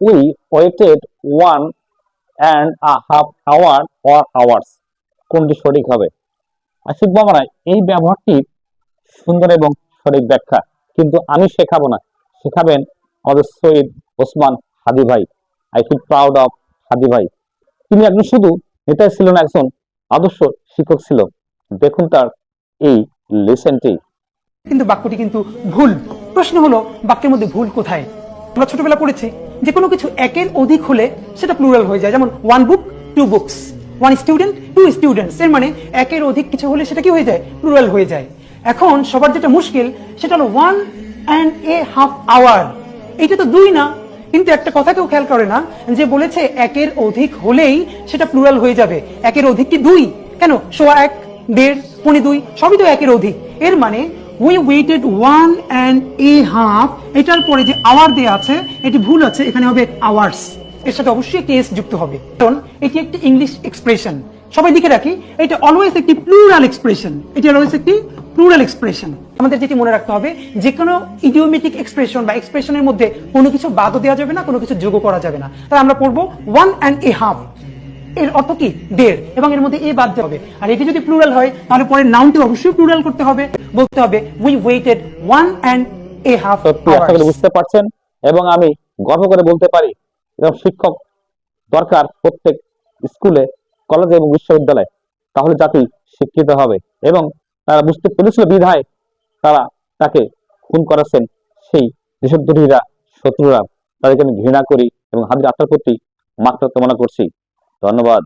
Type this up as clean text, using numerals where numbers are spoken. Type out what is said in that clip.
We weighted 1.5 hour or hours, কোনটি সঠিক হবে? আশিক বাবারা, এই ব্যবহারটির সুন্দর এবং সঠিক ব্যাখ্যা কিন্তু আমি শেখাবো না, শেখাবেন আমাদের সৈয়দ ওসমান হাদি ভাই। আই ফিল প্রাউড অফ হাদি ভাই। তিনি একজন শুধু নেতা ছিল না, একজন আদর্শ শিক্ষক ছিল। দেখুন তার এই লেসনটি। কিন্তু বাক্যটি কিন্তু ভুল। প্রশ্ন হলো বাক্যের মধ্যে ভুল কোথায়? আমরা ছোটবেলা পড়েছি যে কোনো কিছু একের অধিক হলে সেটা প্লুরাল হয়ে যায়, যেমন one book two books, one student two students. এর মানে একের অধিক কিছু হলে সেটা কি হয়ে যায়? প্লুরাল হয়ে যায়। এখন সবার যেটা মুশকিল সেটা হলো 1.5 hour। এটা তো দুই না, কিন্তু একটা কথা কেউ খেয়াল করে না যে বলেছে একের অধিক হলেই সেটা প্লুরাল হয়ে যাবে। একের অধিক কি দুই? কেন? সোয়া এক, দেড়, পৌনে দুই, সবই তো একের অধিক। এর মানে we waited 1.5, এটার পরে যে আওয়ার দেয়া আছে এটি ভুল আছে, এখানে হবে আওয়ার্স। এর সাথে অবশ্যই একটি এস যুক্ত হবে, কারণ এটি একটি ইংলিশ এক্সপ্রেশন। সবাই লিখে রাখি, এটা অলওয়েজ একটি প্লুরাল এক্সপ্রেশন। এটি অলওয়েজ একটি প্লুরাল এক্সপ্রেশন। আমাদের যেটি মনে রাখতে হবে, যে কোনো ইডিওমেটিক এক্সপ্রেশন বা এক্সপ্রেশনের মধ্যে কোনো কিছু বাদও দেওয়া যাবে না, কোনো কিছু যোগও করা যাবে না। তাই আমরা পড়বো 1.5, এর অর্থ কি? দেড়, এবং এর মধ্যে এ বাদ দিতে হবে। আর এটি যদি প্লুরাল হয় তাহলে পরে নাউনটি অবশ্যই প্লুরাল করতে হবে, বলতে হবে উই ওয়েটেড 1.5 hours। বুঝতে পারছেন? এবং আমি গর্ব করে বলতে পারি, এরকম শিক্ষক দরকার প্রত্যেক স্কুলে, কলেজে এবং বিশ্ববিদ্যালয়ে। তাহলে জাতি শিক্ষিত হবে। এবং তারা বুঝতে পেরেছিল বিধায় তারা তাকে খুন করেছেন সেই দেশদ্রোহীরা, শত্রুরা। তাদেরকে আমি ঘৃণা করি এবং হাদির আত্মার প্রতি মাত্রা কামনা করছি। ধন্যবাদ।